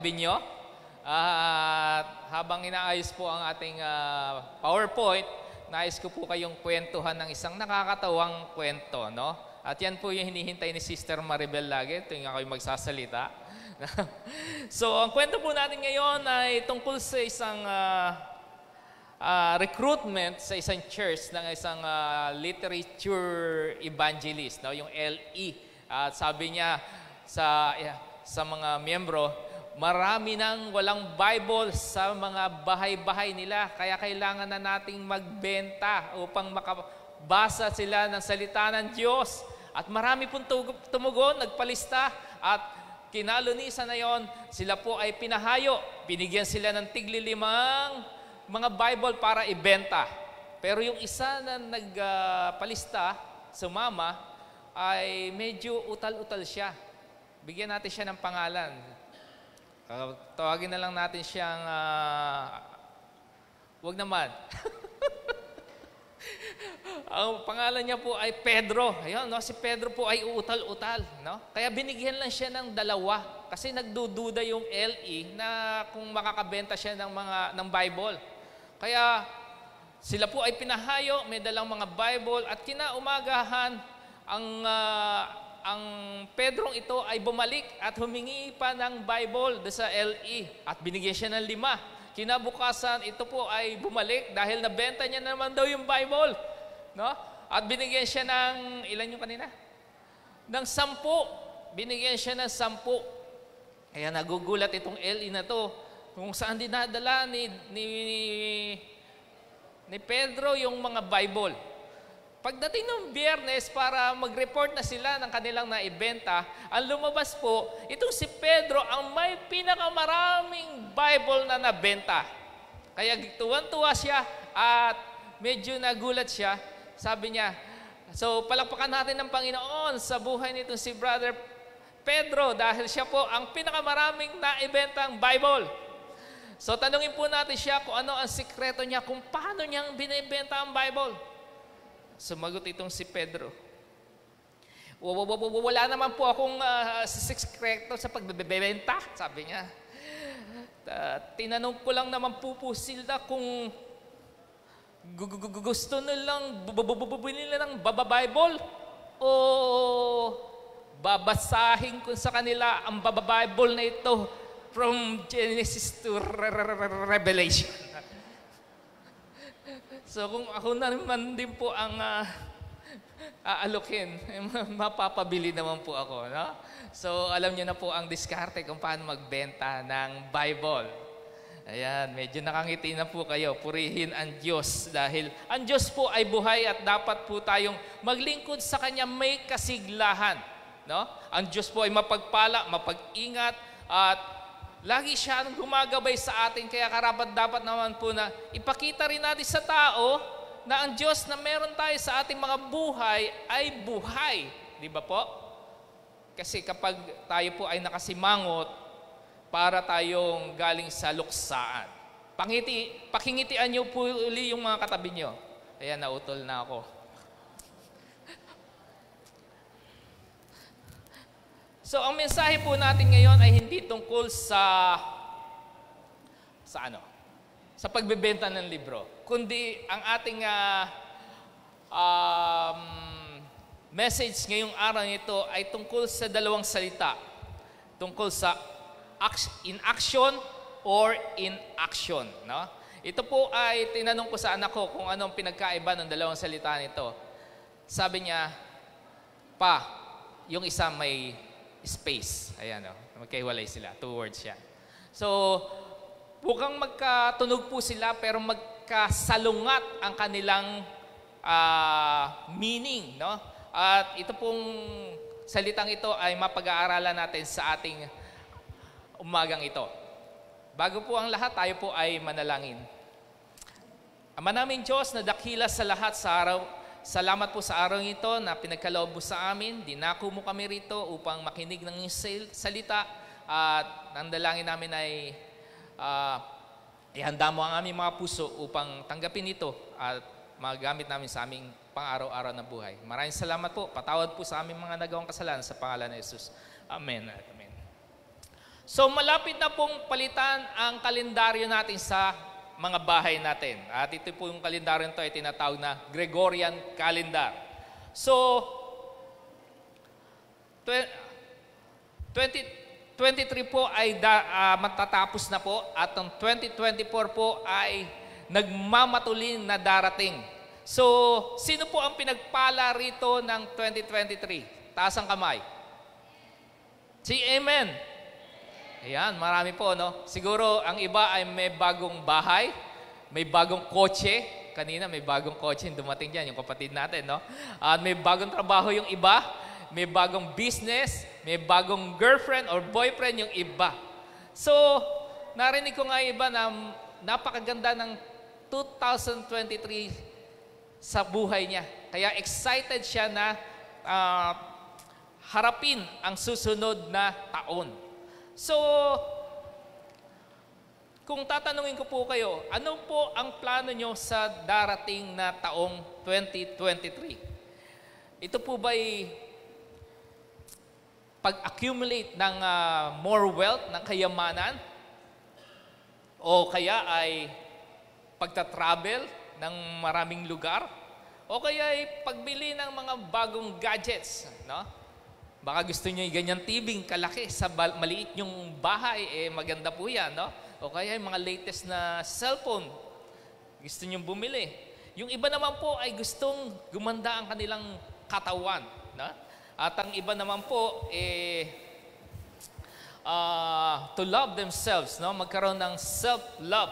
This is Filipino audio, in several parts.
Binyo. At habang inaayos po ang ating PowerPoint, nais ko po kayong kwentuhan ng isang nakakatawang kwento, no? At yan po yung hinihintay ni Sister Maribel lagi, tuwing ako magsasalita. So, ang kwento po natin ngayon ay tungkol sa isang recruitment sa isang church ng isang literature evangelist, no? Yung LE. At sabi niya sa mga miyembro, marami nang walang Bible sa mga bahay-bahay nila, kaya kailangan na nating magbenta upang makabasa sila ng salita ng Diyos. At marami pong tumugon, nagpalista, at kinalunisan na yon, sila po ay pinahayo. Binigyan sila ng tigli-limang mga Bible para ibenta. Pero yung isa na nagpalista, sumama, ay medyo utal-utal siya. Bigyan natin siya ng pangalan. Tawagin na lang natin siyang, wag naman. Ang pangalan niya po ay Pedro. Ayun, no? Si Pedro po ay uutal-utal. No? Kaya binigyan lang siya ng dalawa. Kasi nagdududa yung LE na kung makakabenta siya ng Bible. Kaya sila po ay pinahayo, may dalang mga Bible, at kinaumagahan ang Pedrong ito ay bumalik at humingi pa ng Bible sa LE at binigyan siya ng 5. Kinabukasan, ito po ay bumalik dahil nabenta niya naman daw yung Bible. No? At binigyan siya ng, ilan yung kanina? Ng 10. Binigyan siya ng 10. Kaya nagugulat itong LE na to kung saan dinadala ni Pedro yung mga Bible. Pagdating ng Biyernes para mag-report na sila ng kanilang naibenta, ang lumabas po, itong si Pedro ang may pinakamaraming Bible na nabenta. Kaya tuwan-tuwa siya at medyo nagulat siya. Sabi niya, so palakpakan natin ng Panginoon sa buhay nitong si Brother Pedro dahil siya po ang pinakamaraming naibentang Bible. So tanungin po natin siya kung ano ang sikreto niya, kung paano niyang binibenta ang Bible. Sumagot itong si Pedro. Wala naman po akong sikreto sa pagbebenta, sabi niya. Tinanong ko lang naman po sila kung gusto nilang bubili nila ng Bible o babasahin ko sa kanila ang Bible na ito from Genesis to Revelation. So kung ako naman din po ang aalukin, mapapabili naman po ako. No? So alam niyo na po ang diskarte kung paano magbenta ng Bible. Ayan, medyo nakangiti na po kayo. Purihin ang Diyos dahil ang Diyos po ay buhay at dapat po tayong maglingkod sa Kanya may kasiglahan. No? Ang Diyos po ay mapagpala, mapag-ingat at lagi siya ang gumagabay sa atin, kaya karapat-dapat naman po na ipakita rin natin sa tao na ang Diyos na meron tayo sa ating mga buhay ay buhay. Di ba po? Kasi kapag tayo po ay nakasimangot, para tayong galing sa luksaan. Pakingitian niyo po uli yung mga katabi niyo. Ayan, nautol na ako. So, ang mensahe po natin ngayon ay hindi tungkol sa pagbebenta ng libro, kundi ang ating message ngayong araw nito ay tungkol sa dalawang salita. Tungkol sa in action or inaction. No? Ito po ay tinanong ko sa anak ko kung anong pinagkaiba ng dalawang salita nito. Sabi niya, Pa, yung isa may space. Ayan, magkahiwalay sila. 2 words yan. So, bukang magkatunog po sila, pero magkasalungat ang kanilang meaning. No? At ito pong salitang ito ay mapag-aaralan natin sa ating umagang ito. Bago po ang lahat, tayo po ay manalangin. Ama naming Diyos na dakila sa lahat sa araw, salamat po sa araw ito na pinagkaloob mo sa amin. Dinako mo kami rito upang makinig ng iyong salita at ang dalangin namin ay ihanda mo ang aming mga puso upang tanggapin ito at magamit namin sa aming pang-araw-araw na buhay. Maraming salamat po. Patawad po sa aming mga nagawang kasalanan sa pangalan ni Jesus. Amen. Amen. So malapit na pong palitan ang kalendaryo natin sa mga bahay natin. At ito po yung kalendaryo nito ay tinatawag na Gregorian calendar. So 2023 po ay matatapos na po at ang 2024 po ay nagmamatulin na darating. So, sino po ang pinagpala rito ng 2023? Taas ang kamay. Si Amen. Ayan, marami po, no? Siguro ang iba ay may bagong bahay, may bagong kotse. Kanina may bagong kotse dumating dyan, yung kapatid natin, no? At may bagong trabaho yung iba, may bagong business, may bagong girlfriend or boyfriend yung iba. So, narinig ko nga iba na napakaganda ng 2023 sa buhay niya. Kaya excited siya na harapin ang susunod na taon. So, kung tatanungin ko po kayo, ano po ang plano nyo sa darating na taong 2023? Ito po ba'y pag-accumulate ng more wealth, ng kayamanan? O kaya ay pagta-travel ng maraming lugar? O kaya ay pagbili ng mga bagong gadgets, no? Baka gusto niyo yung ganyan tibing kalaki sa maliit yung bahay, maganda po yan, no? O kaya yung mga latest na cellphone, gusto niyo bumili. Yung iba naman po ay gustong gumanda ang kanilang katawan, no? At ang iba naman po, to love themselves, no? Magkaroon ng self-love.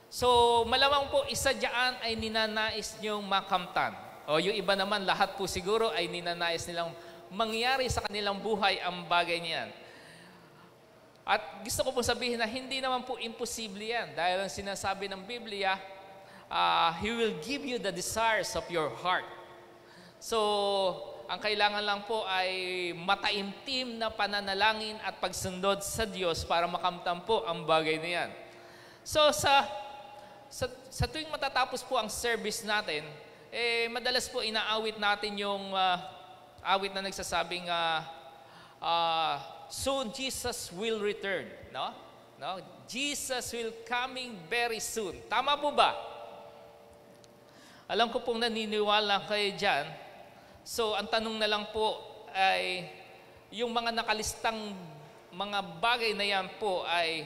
So, malamang po, isa dyan ay ninanais niyong makamtan. O yung iba naman, lahat po siguro ay ninanais nilang mangyari sa kanilang buhay ang bagay niyan. At gusto ko po sabihin na hindi naman po imposible yan. Dahil ang sinasabi ng Biblia, He will give you the desires of your heart. So, ang kailangan lang po ay mataimtim na pananalangin at pagsundod sa Diyos para makamtan po ang bagay na yan. So, sa tuwing matatapos po ang service natin, madalas po inaawit natin yung awit na nagsasabing, soon Jesus will return. No? No? Jesus will coming very soon. Tama po ba? Alam ko pong naniniwala kayo dyan. So, ang tanong na lang po ay, yung mga nakalistang mga bagay na yan po ay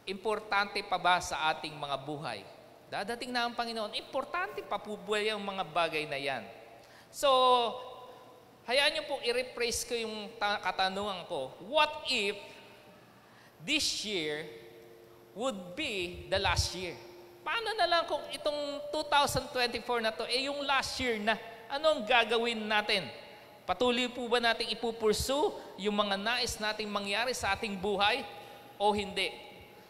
importante pa ba sa ating mga buhay? Dadating na ang Panginoon, importante pa po ba yung mga bagay na yan? So, hayaan niyo pong i-rephrase ko yung katanungan ko. What if this year would be the last year? Paano na lang kung itong 2024 na to, yung last year na, anong gagawin natin? Patuloy po ba natin ipupursue yung mga nais nating mangyari sa ating buhay o hindi?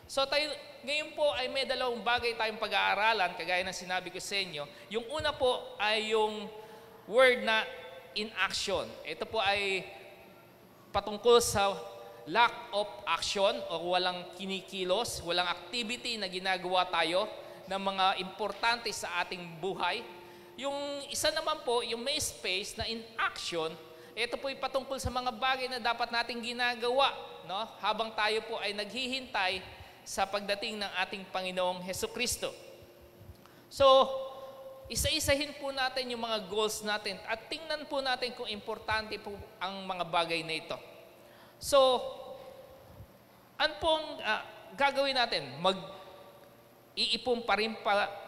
So tayo, ngayon po ay may dalawang bagay tayong pag-aaralan, kagaya ng sinabi ko sa inyo. Yung una po ay yung word na in action. Ito po ay patungkol sa lack of action o walang kinikilos, walang activity na ginagawa tayo ng mga importante sa ating buhay. Yung isa naman po, yung may space na in action, ito po ay patungkol sa mga bagay na dapat nating ginagawa, no? Habang tayo po ay naghihintay sa pagdating ng ating Panginoong Hesukristo. So, isa-isahin po natin yung mga goals natin at tingnan po natin kung importante po ang mga bagay na ito. So, ano pong gagawin natin? Iipon pa rin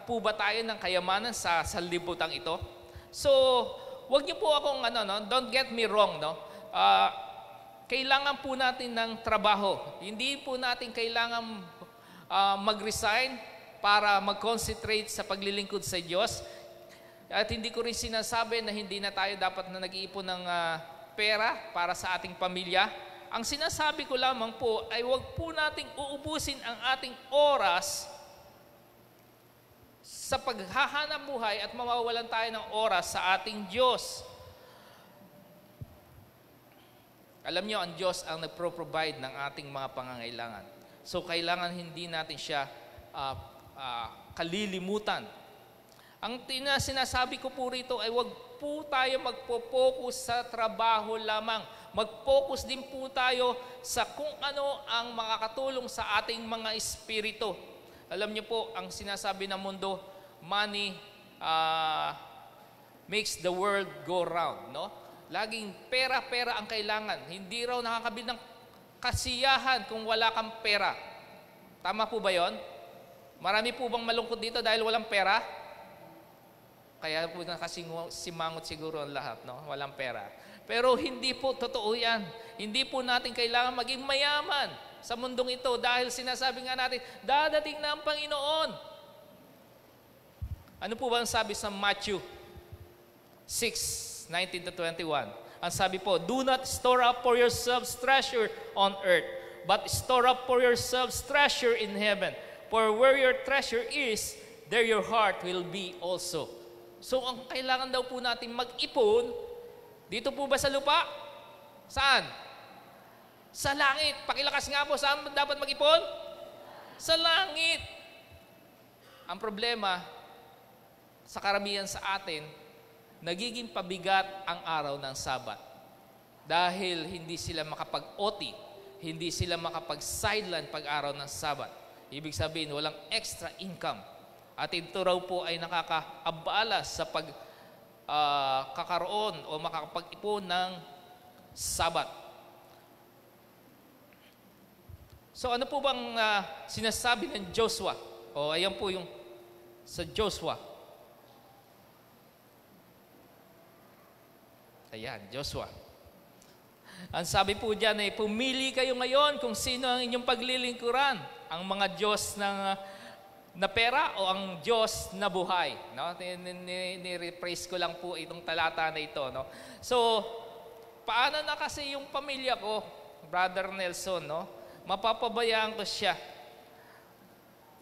po ba tayo ng kayamanan sa sanlibutan ito? So, wag niyo po akong don't get me wrong, no? Kailangan po natin ng trabaho. Hindi po natin kailangan mag-resign para mag-concentrate sa paglilingkod sa Diyos. At hindi ko rin sinasabi na hindi na tayo dapat na nag-iipon ng pera para sa ating pamilya. Ang sinasabi ko lamang po ay wag po nating uubusin ang ating oras sa paghahanap buhay at mawawalan tayo ng oras sa ating Diyos. Alam niyo, ang Diyos ang nagpro-provide ng ating mga pangangailangan. So, kailangan hindi natin siya kalilimutan. Ang sinasabi ko po rito ay wag po tayo magpo-focus sa trabaho lamang. Mag-focus din po tayo sa kung ano ang makakatulong sa ating mga espiritu. Alam niyo po, ang sinasabi ng mundo, money makes the world go round, no? Laging pera-pera ang kailangan. Hindi raw nakakabili ng kasiyahan kung wala kang pera. Tama po ba yon? Marami po bang malungkot dito dahil walang pera? Kaya po nakasimangot siguro ang lahat, no? Walang pera. Pero hindi po totoo yan. Hindi po natin kailangan maging mayaman sa mundong ito dahil sinasabi nga natin, dadating na ang Panginoon. Ano po ba ang sabi sa Matthew 6:19-21? Ang sabi po, do not store up for yourselves treasure on earth, but store up for yourselves treasure in heaven. For where your treasure is, there your heart will be also. So, ang kailangan daw po natin mag-ipon, dito po ba sa lupa? Saan? Sa langit. Pakilakas nga po, saan dapat mag-ipon? Sa langit. Ang problema, sa karamihan sa atin, nagiging pabigat ang araw ng Sabat. Dahil hindi sila makapag-OT, hindi sila makapag-sideline pag-araw ng Sabat. Ibig sabihin, walang extra income. At ito raw po ay nakakaabala sa kakaroon o makakapag-ipon ng Sabat. So ano po bang sinasabi ng Joshua? O ayan po yung sa Joshua. Ayan, Joshua. Ang sabi po dyan ay, pumili kayo ngayon kung sino ang inyong paglilingkuran. Ang mga Diyos na pera o ang Diyos na buhay. No? Ni-rephrase ko lang po itong talata na ito. No? So, paano na kasi yung pamilya ko, Brother Nelson, no? Mapapabayaan ko siya.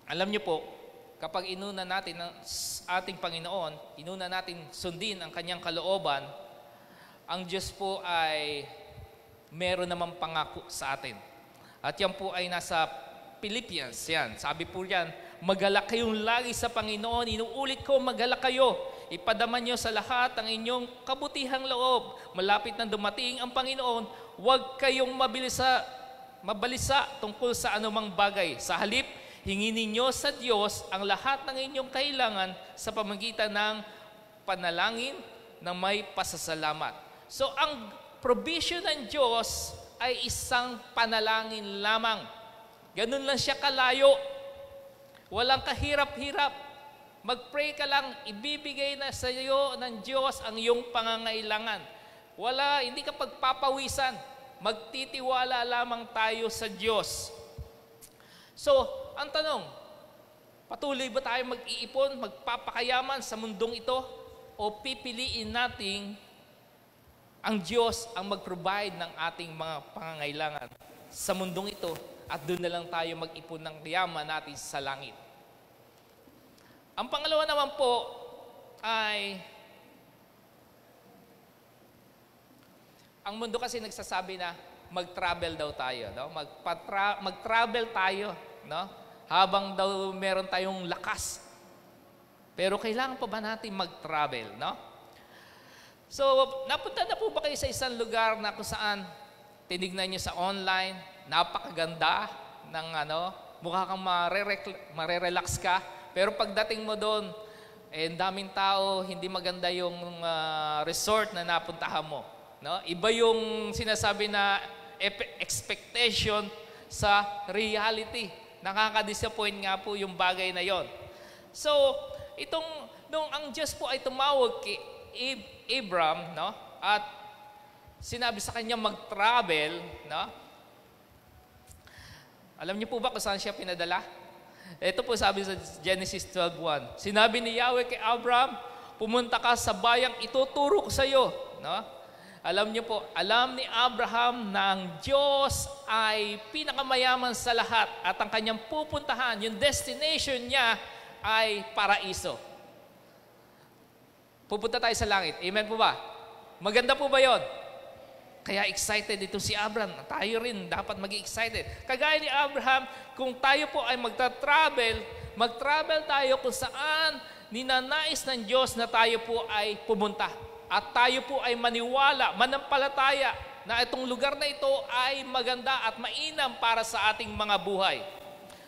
Alam niyo po, kapag inuna natin ang ating Panginoon, inuna natin sundin ang kanyang kalooban, ang Diyos po ay meron namang pangako sa atin. At yan po ay nasa Philippians. Yan. Sabi po yan, magalak kayong lagi sa Panginoon. Inuulit ko, magalak kayo. Ipadaman nyo sa lahat ang inyong kabutihang loob. Malapit na dumating ang Panginoon, huwag kayong mabalisa tungkol sa anumang bagay. Sa halip, hingin ninyo sa Diyos ang lahat ng inyong kailangan sa pamamagitan ng panalangin na may pasasalamat. So, ang provision ng Diyos ay isang panalangin lamang. Ganun lang siya kalayo. Walang kahirap-hirap. Mag-pray ka lang, ibibigay na sa iyo ng Diyos ang iyong pangangailangan. Hindi ka pagpapawisan. Magtitiwala lamang tayo sa Diyos. So, ang tanong, patuloy ba tayo mag-iipon, magpapakayaman sa mundong ito? O pipiliin nating ang Diyos ang mag-provide ng ating mga pangangailangan sa mundong ito at doon na lang tayo mag-ipon ng yaman natin sa langit? Ang pangalawa naman po ay ang mundo kasi nagsasabi na mag-travel daw tayo, no? Mag-travel tayo, no? Habang daw meron tayong lakas. Pero kailangan pa ba natin mag-travel, no? So, napunta na po ba kayo sa isang lugar na kung saan tinignan nyo sa online, napakaganda ng mukha kang marerelax ka, pero pagdating mo doon, daming tao, hindi maganda yung resort na napuntahan mo. No? Iba yung sinasabi na expectation sa reality. Nakaka-disappoint nga po yung bagay na yon. So, nung ang Diyos po ay tumawag kay Abram, no? At sinabi sa kanya mag-travel, no? Alam niyo po ba kung saan siya pinadala? Ito po sabi sa Genesis 12:1. Sinabi ni Yahweh kay Abram, pumunta ka sa bayang ituturo ko sa iyo, no? Alam niyo po, alam ni Abraham na ang Diyos ay pinakamayaman sa lahat at ang kanyang pupuntahan, yung destination niya ay paraiso. Pupunta tayo sa langit. Amen po ba? Maganda po ba yon? Kaya excited ito si Abraham. Tayo rin dapat mag-excited. Kagaya ni Abraham, kung tayo po ay mag-travel tayo kung saan ninanais ng Diyos na tayo po ay pumunta. at tayo po ay maniwala, manampalataya na itong lugar na ito ay maganda at mainam para sa ating mga buhay.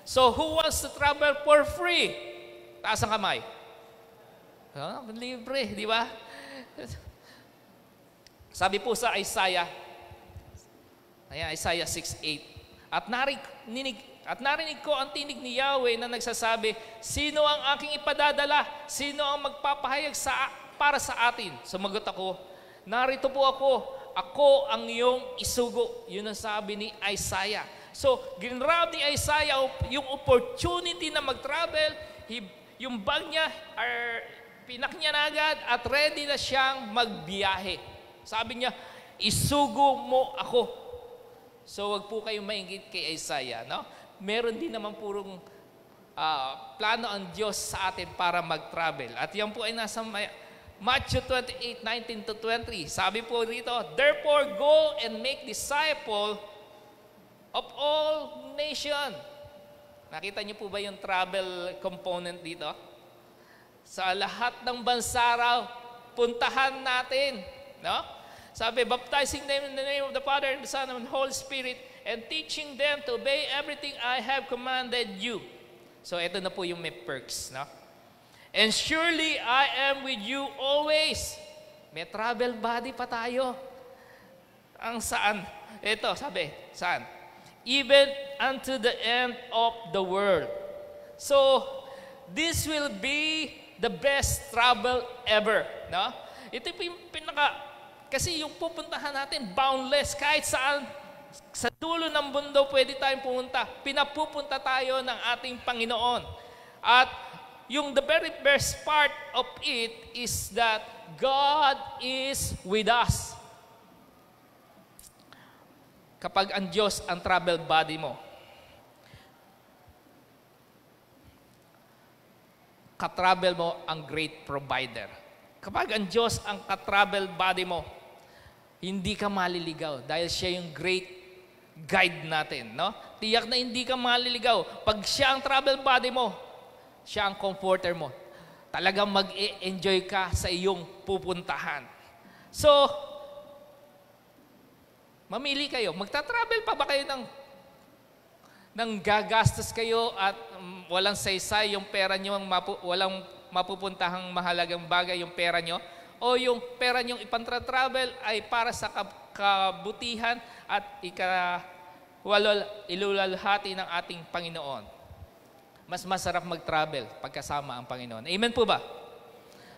So, who wants to travel for free? Taas ang kamay. Libre, di ba? Sabi po sa Isaiah, Isaiah 6:8, at narinig ko ang tinig ni Yahweh na nagsasabi, sino ang aking ipadadala? Sino ang magpapahayag para sa atin? Sumagot ako, narito po ako ang iyong isugo. Yun ang sabi ni Isaiah. So, ginrab ni Isaiah yung opportunity na mag-travel, yung bag niya, pinak niya na agad at ready na siyang magbiyahe. Sabi niya, isugo mo ako. So, wag po kayong maingit kay Isaiah, no? Meron din naman purong plano ang Diyos sa atin para mag-travel. At yan po ay nasa Matthew 28:19-20. Sabi po rito, therefore go and make disciple of all nation. Nakita niyo po ba yung travel component dito? Sa lahat ng bansa raw, puntahan natin. No? Sabi, baptizing them in the name of the Father and the Son and the Holy Spirit and teaching them to obey everything I have commanded you. So ito na po yung may perks. No? And surely I am with you always. May travel buddy pa tayo. Ang saan? Ito, sabi, saan? Even unto the end of the world. So, this will be the best travel ever. No? Ito yung kasi yung pupuntahan natin, boundless, kahit saan, sa dulo ng mundo pwede tayong pumunta. Pinapupunta tayo ng ating Panginoon. At yung the very best part of it is that God is with us. Kapag ang Diyos ang travel buddy mo, katravel mo ang great provider. Kapag ang Diyos ang katravel buddy mo, hindi ka maliligaw dahil siya yung great guide natin. No? Tiyak na hindi ka maliligaw. Pag siya ang travel buddy mo, siya ang comforter mo. Talagang mag-e-enjoy ka sa iyong pupuntahan. So, mamili kayo. Magta-travel pa ba kayo ng gagastos kayo at walang saysay yung pera nyo, walang mapupuntahang mahalagang bagay yung pera nyo? O yung pera nyo ipantra-travel ay para sa kabutihan at ilulalhati ng ating Panginoon? Mas masarap mag-travel pagkasama ang Panginoon. Amen po ba?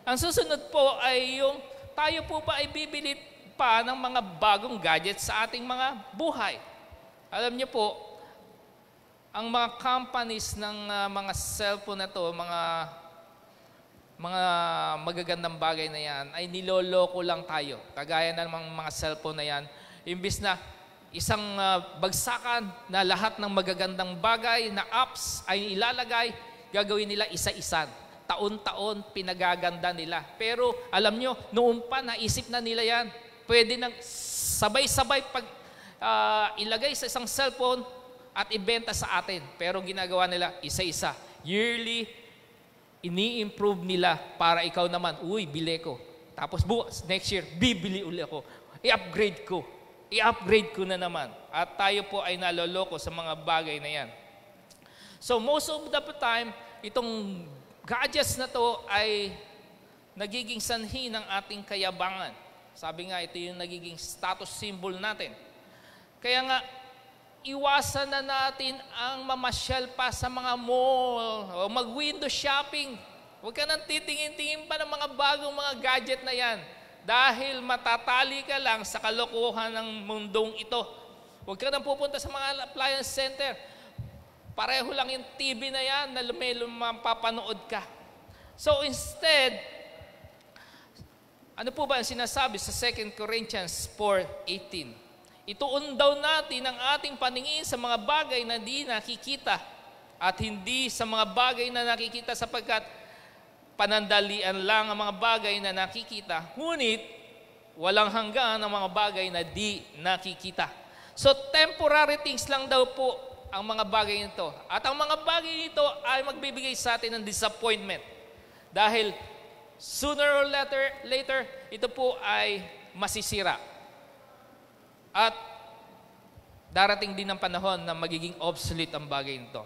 Ang susunod po ay yung tayo po ba ay bibili pa ng mga bagong gadgets sa ating mga buhay. Alam niyo po, ang mga companies ng mga cellphone na to, mga magagandang bagay na yan, ay niloloko lang tayo. Kagaya ng mga cellphone na yan, imbis na isang bagsakan na lahat ng magagandang bagay na apps ay ilalagay, gagawin nila isa-isan. Taon-taon pinagaganda nila. Pero alam nyo, noon pa naisip na nila yan. Pwede nang sabay-sabay ilagay sa isang cellphone at ibenta sa atin. Pero ginagawa nila isa-isa. Yearly, ini-improve nila para ikaw naman, uy, bili ko. Tapos next year, bibili uli ako. I-upgrade ko. I-upgrade ko na naman. At tayo po ay naloloko sa mga bagay na yan. So most of the time, itong gadgets na to ay nagiging sanhi ng ating kayabangan. Sabi nga, ito yung nagiging status symbol natin. Kaya nga, iwasan na natin ang mamasyal pa sa mga mall o mag-window shopping. Huwag ka nang titingin-tingin pa ng mga bagong mga gadget na yan dahil matatali ka lang sa kalokohan ng mundong ito. Huwag ka nang pupunta sa mga appliance center. Pareho lang yung TV na yan na mapapanood ka. So instead, ano po ba ang sinasabi sa 2 Corinthians 4:18? Ituon daw natin ang ating paningin sa mga bagay na di nakikita at hindi sa mga bagay na nakikita sapagkat panandalian lang ang mga bagay na nakikita, ngunit walang hanggan ang mga bagay na di nakikita. So temporary things lang daw po ang mga bagay nito. At ang mga bagay nito ay magbibigay sa atin ng disappointment. Dahil sooner or later, ito po ay masisira. At darating din ang panahon na magiging obsolete ang bagay nito.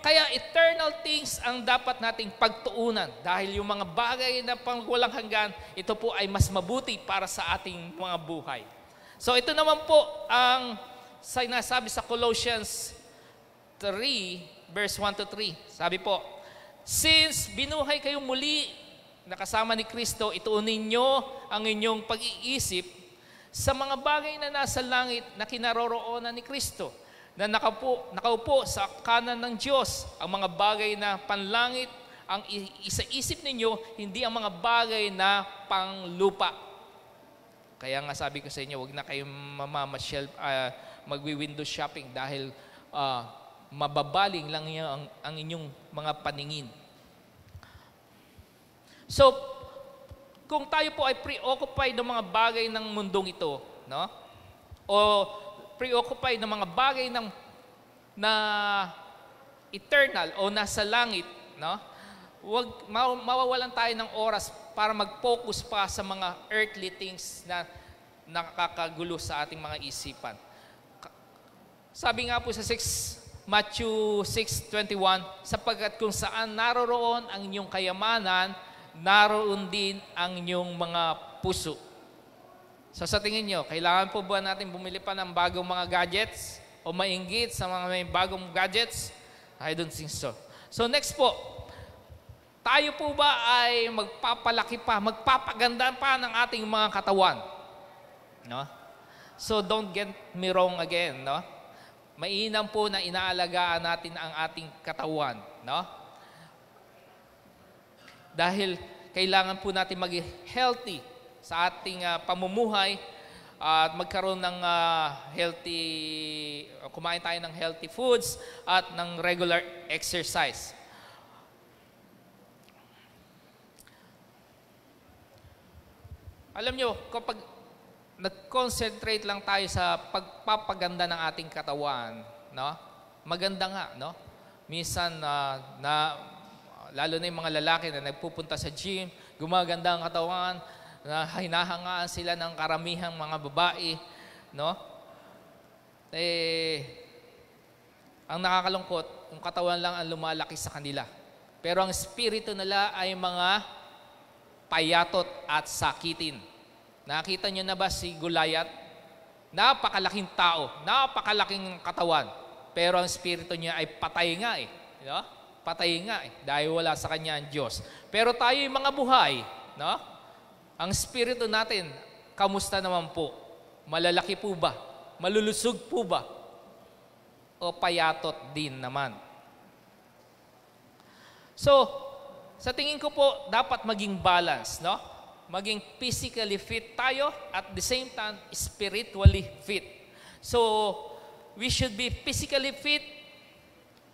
Kaya eternal things ang dapat nating pagtuunan dahil yung mga bagay na pang walang hanggan, ito po ay mas mabuti para sa ating mga buhay. So ito naman po ang sinasabi sa Colossians 3, verse 1 to 3. Sabi po, since binuhay kayong muli na kasama ni Kristo, ituunin nyo ang inyong pag-iisip sa mga bagay na nasa langit na kinaroroonan ni Kristo, na nakaupo sa kanan ng Diyos. Ang mga bagay na panlangit ang isa-isip ninyo, hindi ang mga bagay na panglupa. Kaya nga sabi ko sa inyo, huwag na kayong mamamasyal, magwi-window shopping dahil mababaling lang ang inyong mga paningin. So, kung tayo po ay preoccupied ng mga bagay ng mundong ito, no? O preoccupied ng mga bagay na eternal o nasa langit, no? Mawawalan tayo ng oras para mag-focus pa sa mga earthly things na nakakagulo sa ating mga isipan. Sabi nga po sa Matthew 6:21, sapagkat kung saan naroroon ang inyong kayamanan, naroon din ang inyong mga puso. So sa tingin nyo, kailangan po ba natin bumili pa ng bagong mga gadgets o mainggit sa mga may bagong gadgets? I don't think so. So next po, tayo po ba ay magpapalaki pa, magpapaganda pa ng ating mga katawan? No? So don't get me wrong again, no? Mainam po na inaalagaan natin ang ating katawan, no? Dahil kailangan po natin maging healthy sa ating pamumuhay at magkaroon ng kumain tayo ng healthy foods at ng regular exercise. Alam nyo, kapag nag-concentrate lang tayo sa pagpapaganda ng ating katawan, no? Maganda nga, no? Minsan lalo na yung mga lalaki na nagpupunta sa gym, gumaganda ang katawan, na hinahangaan sila ng karamihang mga babae, no? Ang nakakalungkot, yung katawan lang ang lumalaki sa kanila. Pero ang espiritu nila ay mga payatot at sakitin. Nakita nyo na ba si Goliath? Napakalaking tao, napakalaking katawan. Pero ang espiritu niya ay patay nga eh. No? Patay nga eh, dahil wala sa kanya ang Diyos. Pero tayo yung mga buhay, no? Ang espiritu natin, kamusta naman po? Malalaki po ba? Malulusog po ba? O payatot din naman? So, sa tingin ko po, dapat maging balance, no? Maging physically fit tayo at the same time, spiritually fit. So, we should be physically fit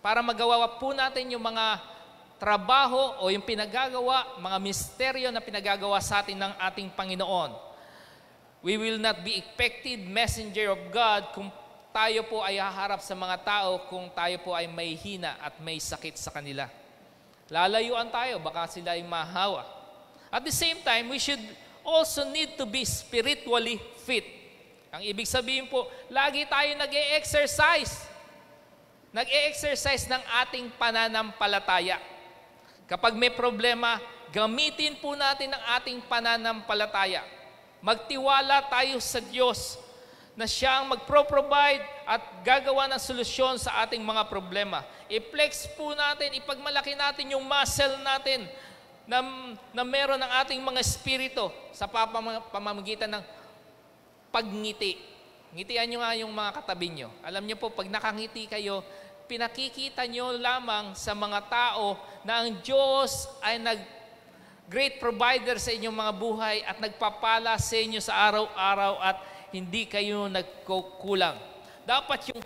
para magawa po natin yung mga trabaho o yung pinagagawa, mga misteryo na pinagagawa sa atin ng ating Panginoon. We will not be effective messenger of God kung tayo po ay haharap sa mga tao, kung tayo po ay may hina at may sakit sa kanila. Lalayuan tayo, baka sila ay mahawa. At the same time, we should also need to be spiritually fit. Ang ibig sabihin po, lagi tayo nag-e-exercise. Nag-e-exercise ng ating pananampalataya. Kapag may problema, gamitin po natin ang ating pananampalataya. Magtiwala tayo sa Diyos na Siya ang magpro-provide at gagawa ng solusyon sa ating mga problema. I-flex po natin, ipagmalaki natin yung muscle natin na meron ng ating mga espiritu sa pamamagitan ng pagngiti. Ngitian nyo nga yung mga katabi nyo. Alam nyo po, pag nakangiti kayo, pinakikita nyo lamang sa mga tao na ang Diyos ay great provider sa inyong mga buhay at nagpapala sa inyo sa araw-araw at hindi kayo nagkukulang. Dapat yung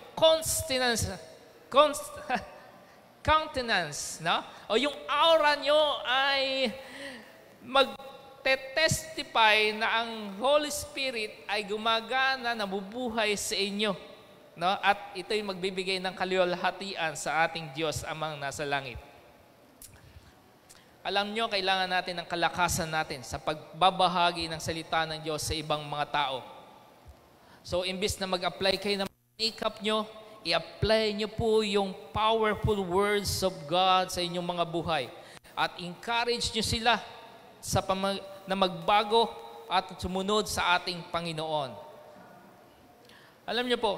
countenance, no? O yung aura nyo ay magte-testify na ang Holy Spirit ay gumagana, nabubuhay sa inyo. No? At ito'y magbibigay ng kaluwalhatian sa ating Diyos amang nasa langit. Alam nyo, kailangan natin ng kalakasan natin sa pagbabahagi ng salita ng Diyos sa ibang mga tao. So, imbis na mag-apply kayo ng makeup nyo, i-apply nyo po yung powerful words of God sa inyong mga buhay. At encourage nyo sila na magbago at sumunod sa ating Panginoon. Alam nyo po,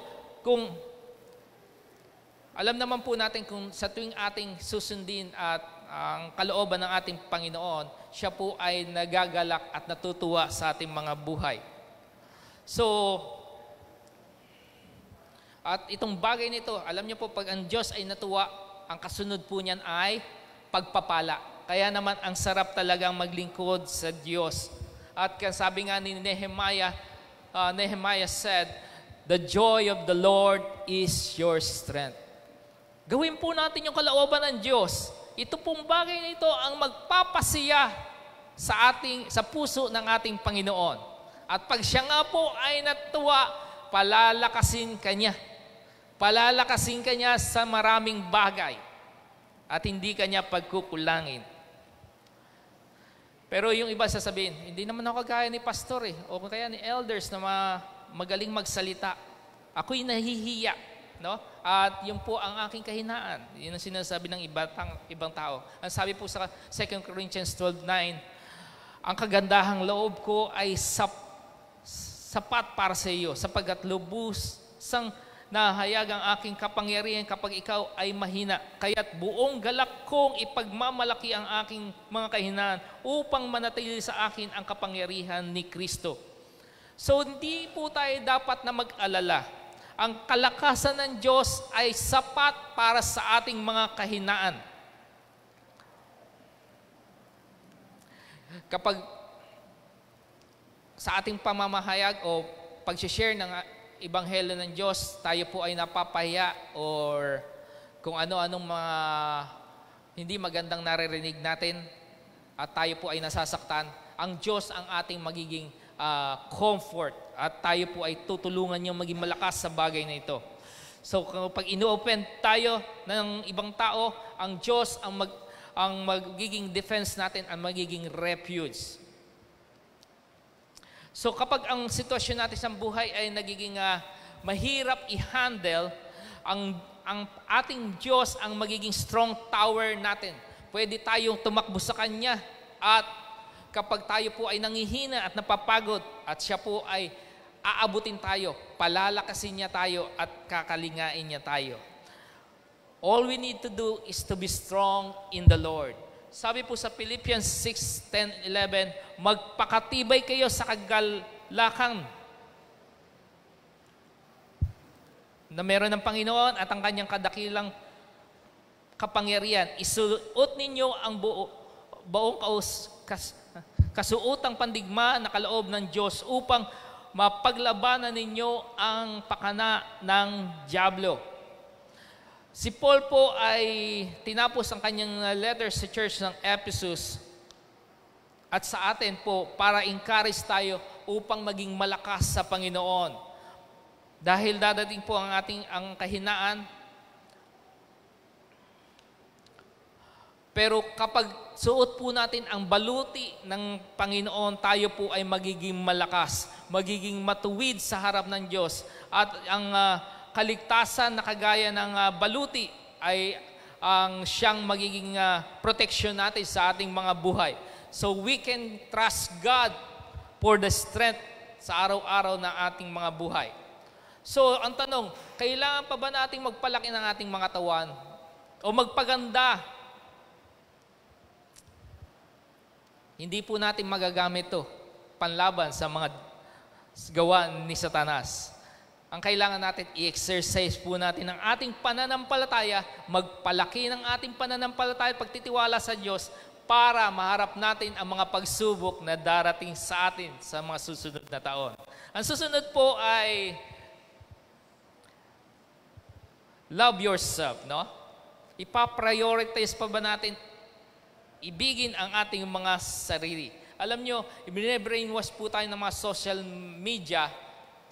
alam naman po natin kung sa tuwing ating susundin at ang kalooban ng ating Panginoon, siya po ay nagagalak at natutuwa sa ating mga buhay. So, at itong bagay nito, alam niyo po, pag ang Diyos ay natuwa, ang kasunod po niyan ay pagpapala. Kaya naman ang sarap talagang maglingkod sa Diyos. At sabi nga ni Nehemiah said, "The joy of the Lord is your strength." Gawin po natin yung kalooban ng Diyos. Ito pong bagay na ito ang magpapasiya sa puso ng ating Panginoon. At pag siya nga po ay natuwa, palalakasin ka niya. Palalakasin ka niya sa maraming bagay. At hindi ka niya pagkukulangin. Pero yung iba sasabihin, hindi naman ako kagaya ni pastor o kaya ni elders na magaling magsalita. Ako'y nahihiya. No? At yun po ang aking kahinaan. Yun ang sinasabi ng ibang tao. Ang sabi po sa 2 Corinthians 12:9, ang kagandahang loob ko ay sapat para sa iyo, sapagkat lubusang nahayag ang aking kapangyarihan kapag ikaw ay mahina. Kaya't buong galak kong ipagmamalaki ang aking mga kahinaan upang manatili sa akin ang kapangyarihan ni Kristo. So hindi po tayo dapat na mag-alala. Ang kalakasan ng Diyos ay sapat para sa ating mga kahinaan. Kapag sa ating pamamahayag o pag-share ng Ebanghelyo ng Diyos, tayo po ay napapahiya or kung ano-anong mga hindi magandang naririnig natin at tayo po ay nasasaktan, ang Diyos ang ating magiging comfort at tayo po ay tutulungan niyo maging malakas sa bagay na ito. So kapag ino-open tayo ng ibang tao, ang Diyos ang magiging defense natin, ang magiging refuge. So kapag ang sitwasyon natin sa buhay ay nagiging mahirap i-handle, ang ating Diyos ang magiging strong tower natin. Pwede tayong tumakbo sa Kanya at kapag tayo po ay nangihina at napapagod at siya po ay aabutin tayo, palalakasin niya tayo at kakalingain niya tayo. All we need to do is to be strong in the Lord. Sabi po sa Philippians 6:10-11, magpakatibay kayo sa kagalakan na meron ng Panginoon at ang kanyang kadakilang kapangyarihan. Isuot ninyo ang buong kasuotang pandigma na kaloob ng Diyos upang mapaglabanan ninyo ang pakana ng dyablo. Si Paul po ay tinapos ang kanyang letter sa church ng Ephesus at sa atin po para encourage tayo upang maging malakas sa Panginoon. Dahil dadating po ang kahinaan. Pero kapag suot po natin ang baluti ng Panginoon, tayo po ay magiging malakas, magiging matuwid sa harap ng Diyos. At ang kaligtasan na kagaya ng baluti ay ang siyang magiging protection natin sa ating mga buhay. So we can trust God for the strength sa araw-araw ng ating mga buhay. So ang tanong, kailangan pa ba nating magpalaki ng ating mga katawan o magpaganda? Hindi po natin magagamit ito panlaban sa mga gawa ni Satanas. Ang kailangan natin, i-exercise po natin ang ating pananampalataya, magpalaki ng ating pananampalataya, pagtitiwala sa Diyos para maharap natin ang mga pagsubok na darating sa atin sa mga susunod na taon. Ang susunod po ay love yourself, no? Ipa-prioritize pa ba natin ibigin ang ating mga sarili? Alam nyo, ibine-brainwash po tayo ng mga social media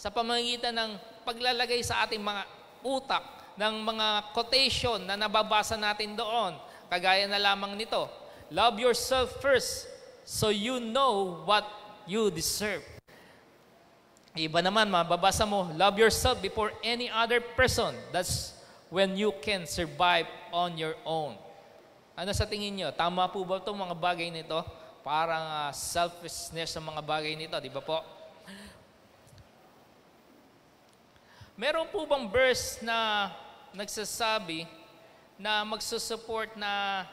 sa pamamagitan ng paglalagay sa ating mga utak ng mga quotation na nababasa natin doon. Kagaya na lamang nito, love yourself first so you know what you deserve. Iba naman, mababasa mo, love yourself before any other person. That's when you can survive on your own. Ano sa tingin nyo? Tama po ba itong mga bagay nito? Parang selfishness sa mga bagay nito, di ba po? Meron po bang verse na nagsasabi na magsusupport na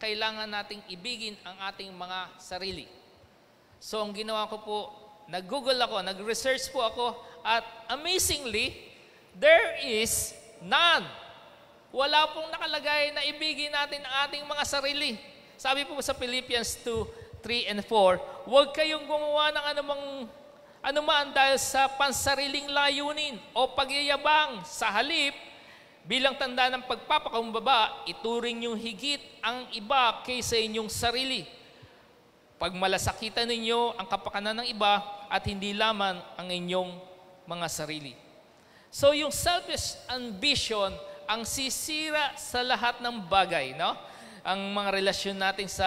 kailangan nating ibigin ang ating mga sarili? So ang ginawa ko po, nag-Google ako, nag-research po ako, at amazingly, there is none. Wala pong nakalagay na ibigin natin ang ating mga sarili. Sabi po sa Philippians 2:3 and 4, huwag kayong gumawa ng anuman dahil sa pansariling layunin o pagyayabang. Sa halip, bilang tanda ng pagpapakumbaba, ituring niyong higit ang iba kaysa inyong sarili. Pagmalasakitan ninyo ang kapakanan ng iba at hindi lamang ang inyong mga sarili. So yung selfish ambition ang sisira sa lahat ng bagay, no? Ang mga relasyon natin sa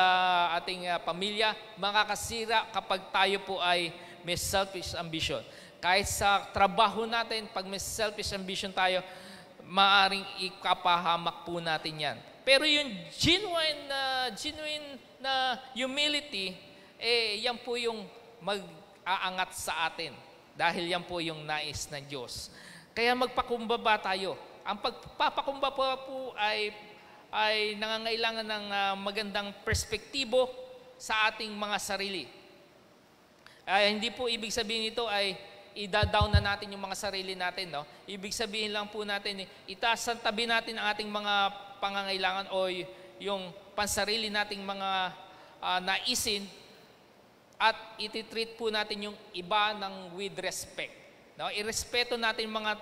ating pamilya, makakasira kapag tayo po ay may selfish ambition. Kahit sa trabaho natin, pag may selfish ambition tayo, maaring ikapahamak po natin yan. Pero yung genuine na humility, yan po yung mag-aangat sa atin. Dahil yan po yung nais ng Diyos. Kaya magpakumbaba tayo. Ang pagpapakumbaba po ay nangangailangan ng magandang perspektibo sa ating mga sarili. Hindi po ibig sabihin ito ay i-down na natin yung mga sarili natin, no? Ibig sabihin lang po natin, itaas sa tabi natin ang ating mga pangangailangan o yung pansarili nating mga naisin at ititreat po natin yung iba ng with respect. No? Irespeto natin mga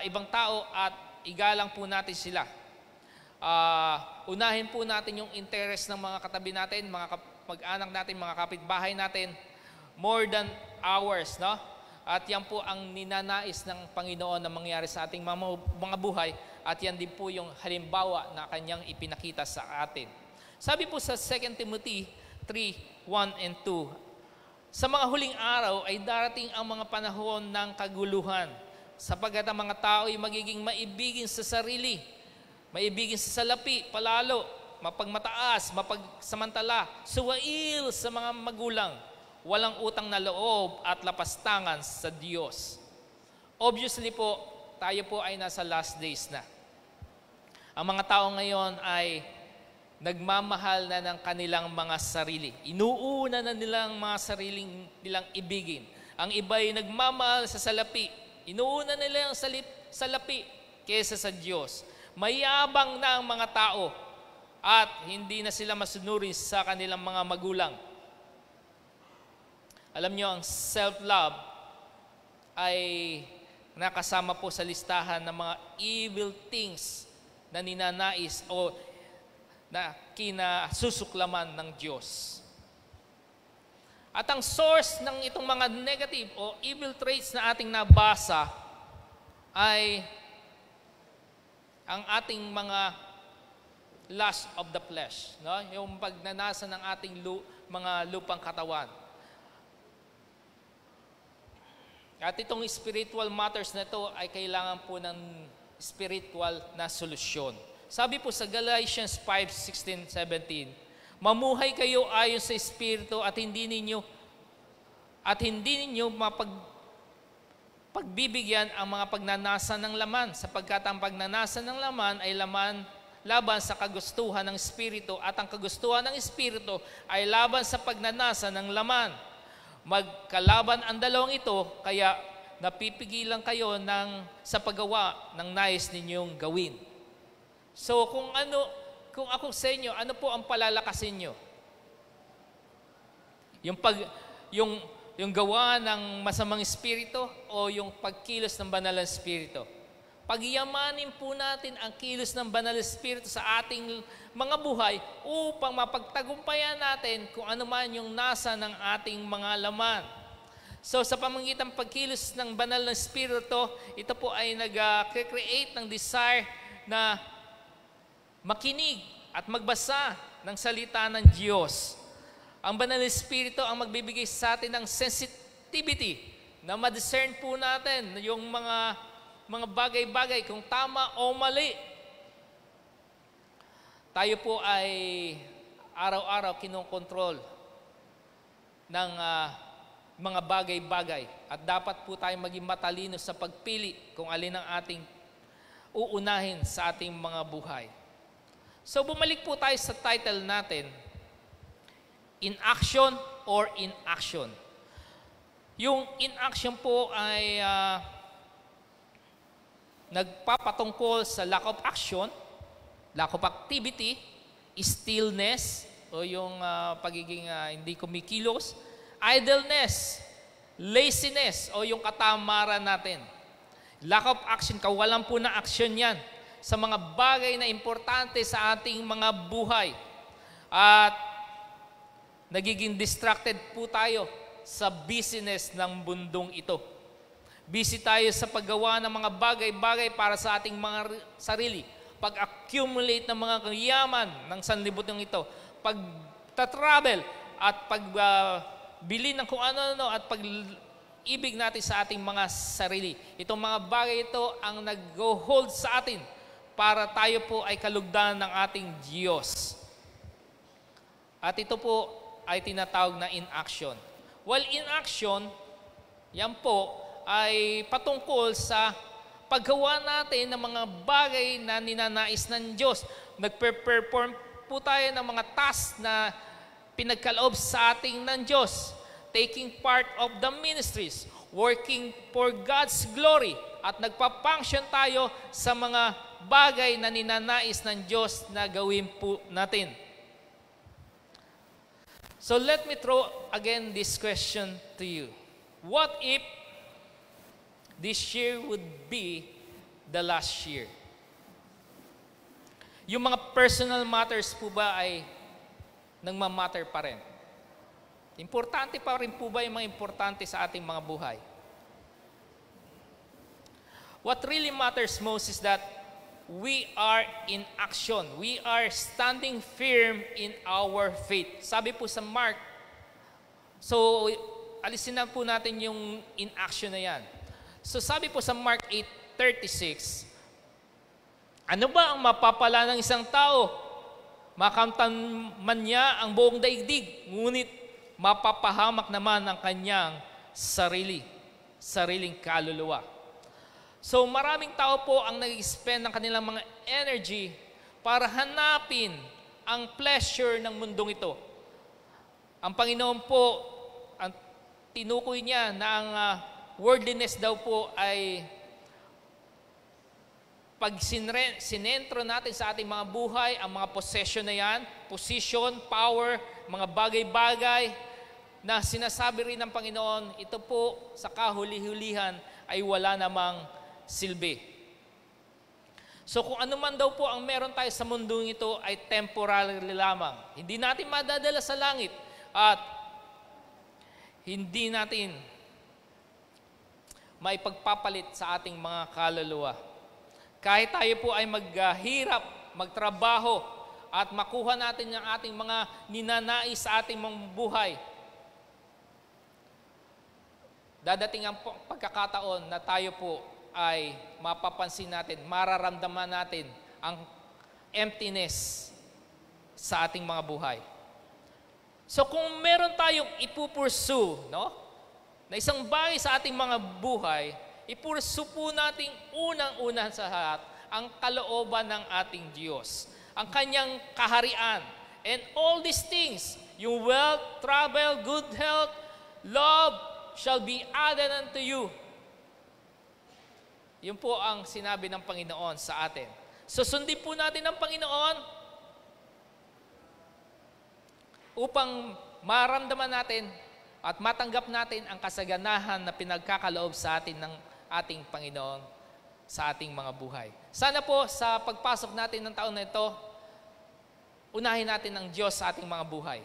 ibang tao at igalang po natin sila. Unahin po natin yung interest ng mga katabi natin, mga mag-anak natin, mga kapitbahay natin, more than ours, no? At yan po ang ninanais ng Panginoon na mangyari sa ating mga buhay, at yan din po yung halimbawa na kanyang ipinakita sa atin. Sabi po sa 2 Timothy 3:1 and 2, sa mga huling araw ay darating ang mga panahon ng kaguluhan, sapagkat ang mga tao ay magiging maibigin sa sarili, maibigin sa salapi, palalo, mapagmataas, mapagsamantala, suwail sa mga magulang, walang utang na loob at lapastangan sa Diyos. Obviously po, tayo po ay nasa last days na. Ang mga tao ngayon ay nagmamahal na ng kanilang mga sarili. Inuuna na nilang mga sariling nilang ibigin. Ang iba ay nagmamahal sa salapi. Inuuna nila ang salapi kaysa sa Diyos. Mayabang na ang mga tao at hindi na sila masunurin sa kanilang mga magulang. Alam nyo, ang self-love ay nakasama po sa listahan ng mga evil things na ninanais o na kinasusuklaman ng Diyos. At ang source ng itong mga negative o evil traits na ating nabasa ay ang ating mga lust of the flesh, no? Yung pagnanasa ng ating mga lupang katawan. At itong spiritual matters na ito ay kailangan po ng spiritual na solusyon. Sabi po sa Galatians 5:16-17, mamuhay kayo ayon sa Espiritu at hindi ninyo pagbibigyan ang mga pagnanasa ng laman, sapagkat ang pagnanasa ng laman ay laban sa kagustuhan ng Espiritu, at ang kagustuhan ng Espiritu ay laban sa pagnanasa ng laman. Magkalaban ang dalawang ito, kaya napipigilan kayo sa paggawa ng nais ninyong gawin. So kung ako sa inyo, ano po ang palalakasin nyo? Yung gawa ng masamang espiritu o yung pagkilos ng banal na espiritu? Pagyamanin po natin ang kilos ng banal na espiritu sa ating mga buhay upang mapagtagumpayan natin kung ano man yung nasa ng ating mga laman. So sa pamamagitan ng pagkilos ng banal na espiritu, ito po ay nag-create ng desire na makinig at magbasa ng salita ng Diyos. Ang Banal na Espiritu ang magbibigay sa atin ng sensitivity na ma-discern po natin yung mga bagay-bagay kung tama o mali. Tayo po ay araw-araw kinokontrol ng mga bagay-bagay at dapat po tayo maging matalino sa pagpili kung alin ang ating uunahin sa ating mga buhay. So bumalik po tayo sa title natin, In Action or Inaction. Yung inaction po ay nagpapatungkol sa lack of action, lack of activity, stillness, o yung pagiging hindi kumikilos, idleness, laziness, o yung katamaran natin. Lack of action, kawalan po na action yan sa mga bagay na importante sa ating mga buhay. At nagiging distracted po tayo sa business ng mundong ito. Busy tayo sa paggawa ng mga bagay-bagay para sa ating mga sarili. Pag-accumulate ng mga kayaman ng sanlibutan ito. Pag-travel at pagbili ng kung ano-ano at pag-ibig natin sa ating mga sarili. Itong mga bagay ito ang nag-hold sa atin para tayo po ay kalugdan ng ating Diyos. At ito po ay tinatawag na inaction. Well, inaction, yan po ay patungkol sa paggawa natin ng mga bagay na ninanais ng Diyos. Nagpe-perform po tayo ng mga tasks na pinagkaloob sa ating ng Diyos. Taking part of the ministries, working for God's glory, at nagpa-function tayo sa mga bagay na ninanais ng Diyos na gawin po natin. So let me throw again this question to you. What if this year would be the last year? Yung mga personal matters po ba ay nagmamatter pa rin? Importante pa rin po ba yung mga importante sa ating mga buhay? What really matters most is that we are in action. We are standing firm in our faith. Sabi po sa Mark, so alisin na po natin yung in action na yan. So sabi po sa Mark 8:36, ano ba ang mapapala ng isang tao? Makamtan man niya ang buong daigdig, ngunit mapapahamak naman ang kanyang sariling kaluluwa. So maraming tao po ang nag-spend ng kanilang mga energy para hanapin ang pleasure ng mundong ito. Ang Panginoon po, ang tinukoy niya na ang worldliness daw po ay pag sinentro natin sa ating mga buhay, ang mga possession na yan, position, power, mga bagay-bagay na sinasabi rin ng Panginoon, ito po sa kahuli-hulihan ay wala namang silbi. So kung ano man daw po ang meron tayo sa mundong ito ay temporary lamang. Hindi natin madadala sa langit at hindi natin maipagpapalit sa ating mga kaluluwa. Kahit tayo po ay maghirap, magtrabaho at makuha natin ang ating mga ninanais sa ating mga buhay, dadating ang pagkakataon na tayo po ay mapapansin natin, mararamdaman natin ang emptiness sa ating mga buhay. So kung meron tayong ipupursue, no, na isang bagay sa ating mga buhay, ipursue po natin unang-una sa lahat ang kalooban ng ating Diyos, ang kanyang kaharian. And all these things, yung wealth, travel, good health, love, shall be added unto you. Yun po ang sinabi ng Panginoon sa atin. So sundin po natin ang Panginoon upang maramdaman natin at matanggap natin ang kasaganahan na pinagkakaloob sa atin ng ating Panginoon sa ating mga buhay. Sana po sa pagpasok natin ng taon na ito, unahin natin ang Diyos sa ating mga buhay.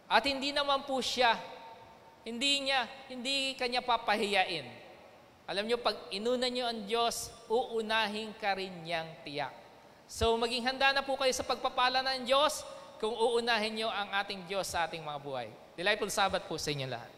At hindi naman po siya, hindi kanya papahiyain. Alam nyo, pag inuna nyo ang Diyos, uunahin ka rin niyang tiyak. So maging handa na po kayo sa pagpapala ng Diyos kung uunahin nyo ang ating Diyos sa ating mga buhay. Delightful Sabbath po sa inyo lahat.